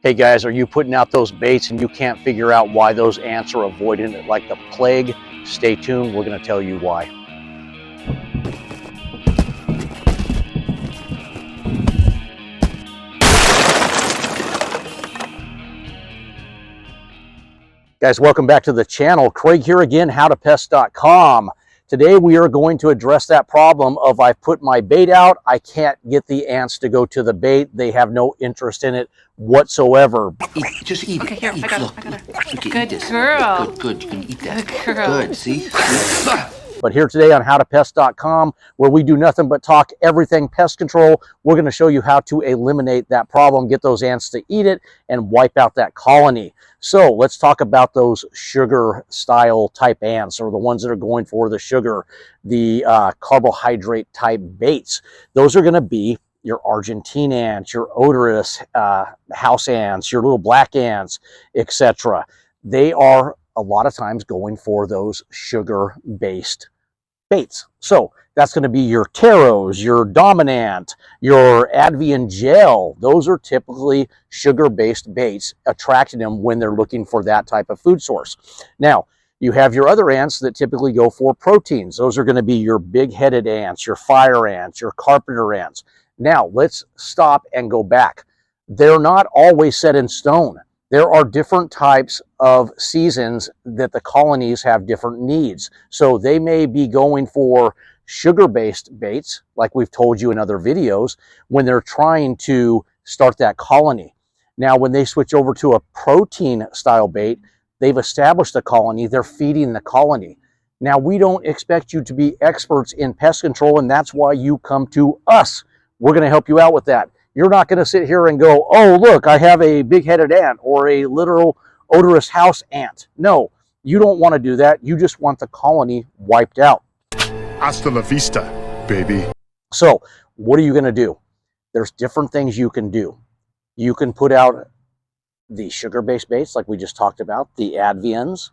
Hey guys, are you putting out those baits and you can't figure out why those ants are avoiding it like the plague? Stay tuned, we're going to tell you why. Guys, welcome back to the channel. Craig here again, howtopest.com. Today we are going to address that problem of I've put my bait out, I can't get the ants to go to the bait. They have no interest in it whatsoever. Just eat Okay, it. here, Eat. I got Look, it. look, Good eat this. girl. Good. You can eat that. Good girl. Good, see? But here today on howtopest.com, where we do nothing but talk everything pest control, we're going to show you how to eliminate that problem, get those ants to eat it, and wipe out that colony. So let's talk about those sugar style type ants, or the ones that are going for the sugar, the carbohydrate type baits. Those are going to be your Argentine ants, your odorous house ants, your little black ants, etc. They are a lot of times going for those sugar-based baits. So that's going to be your taros, your dominant, your Advian gel. Those are typically sugar-based baits, attracting them when they're looking for that type of food source. Now, you have your other ants that typically go for proteins. Those are going to be your big-headed ants, your fire ants, your carpenter ants. Now, let's stop and go back. They're not always set in stone. There are different types of seasons that the colonies have different needs. So they may be going for sugar-based baits, like we've told you in other videos, when they're trying to start that colony. Now, when they switch over to a protein-style bait, they've established a colony, they're feeding the colony. Now, we don't expect you to be experts in pest control, and that's why you come to us. We're going to help you out with that. You're not going to sit here and go, oh, look, I have a big-headed ant or a literal odorous house ant. No, you don't want to do that. You just want the colony wiped out. Hasta la vista, baby. So what are you going to do? There's different things you can do. You can put out the sugar-based baits like we just talked about, the Advians.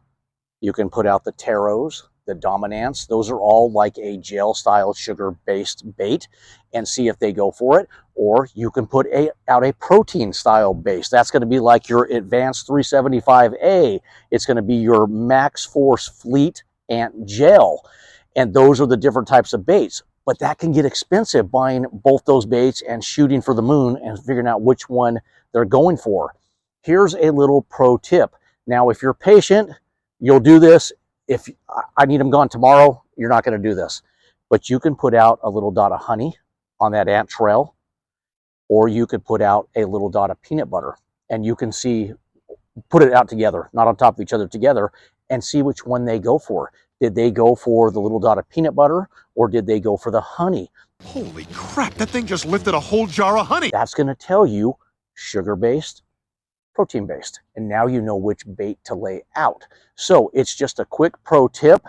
You can put out the taros, the dominants. Those are all like a gel-style sugar-based bait, and see if they go for it. Or you can put out a protein-style base. That's going to be like your Advanced 375A. It's going to be your Max Force Fleet Ant Gel. And those are the different types of baits. But that can get expensive, buying both those baits and shooting for the moon and figuring out which one they're going for. Here's a little pro tip. Now, if you're patient, you'll do this. If I need them gone tomorrow, you're not going to do this. But you can put out a little dot of honey on that ant trail, or you could put out a little dot of peanut butter, and you can see, put it out together, not on top of each other, together, and see which one they go for. Did they go for the little dot of peanut butter, or did they go for the honey? Holy crap, that thing just lifted a whole jar of honey. That's going to tell you sugar-based, protein-based, and now you know which bait to lay out. So it's just a quick pro tip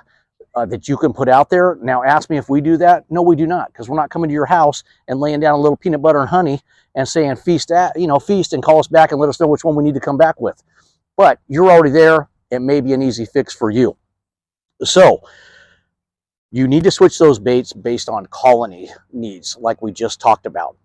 that you can put out there. Now ask me if we do that. No, we do not, because we're not coming to your house and laying down a little peanut butter and honey and saying feast and call us back and let us know which one we need to come back with. But you're already there. It may be an easy fix for you. So you need to switch those baits based on colony needs, like we just talked about.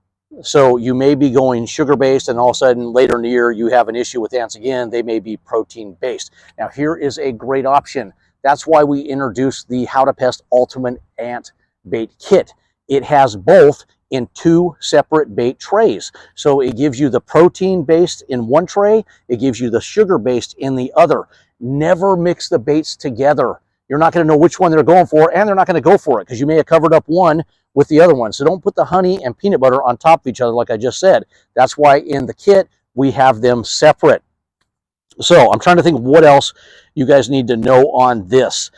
So you may be going sugar-based, and all of a sudden later in the year you have an issue with ants again. They may be protein-based. Now here is a great option. That's why we introduced the How to Pest Ultimate Ant Bait Kit. It has both in 2 separate bait trays. So it gives you the protein-based in one tray, it gives you the sugar-based in the other. Never mix the baits together. You're not going to know which one they're going for, and they're not going to go for it because you may have covered up one with the other one. So don't put the honey and peanut butter on top of each other like I just said. That's why in the kit we have them separate. So I'm trying to think of what else you guys need to know on this.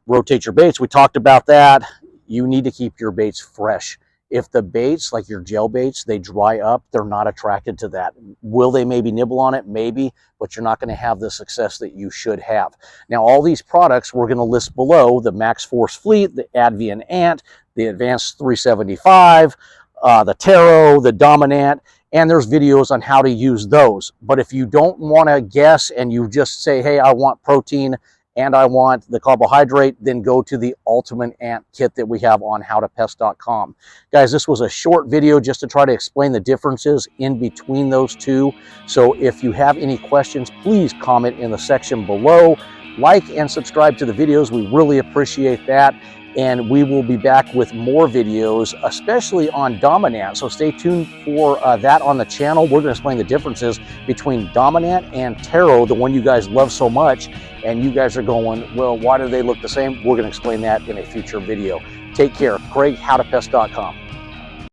Rotate your baits. We talked about that. You need to keep your baits fresh. If the baits, like your gel baits, they dry up, they're not attracted to that. Will they maybe nibble on it? Maybe, but you're not going to have the success that you should have. Now, all these products we're going to list below: the Max Force Fleet, the Advian Ant, the Advanced 375, the Taro, the Dominant, and there's videos on how to use those. But if you don't want to guess and you just say, hey, I want protein and I want the carbohydrate, then go to the Ultimate Ant Kit that we have on howtopest.com. Guys, this was a short video just to try to explain the differences in between those two. So if you have any questions, please comment in the section below. Like and subscribe to the videos. We really appreciate that. And we will be back with more videos, especially on Dominant. So stay tuned for that on the channel. We're going to explain the differences between Dominant and Taro, the one you guys love so much. And you guys are going, well, why do they look the same? We're going to explain that in a future video. Take care. Craig, howtopest.com.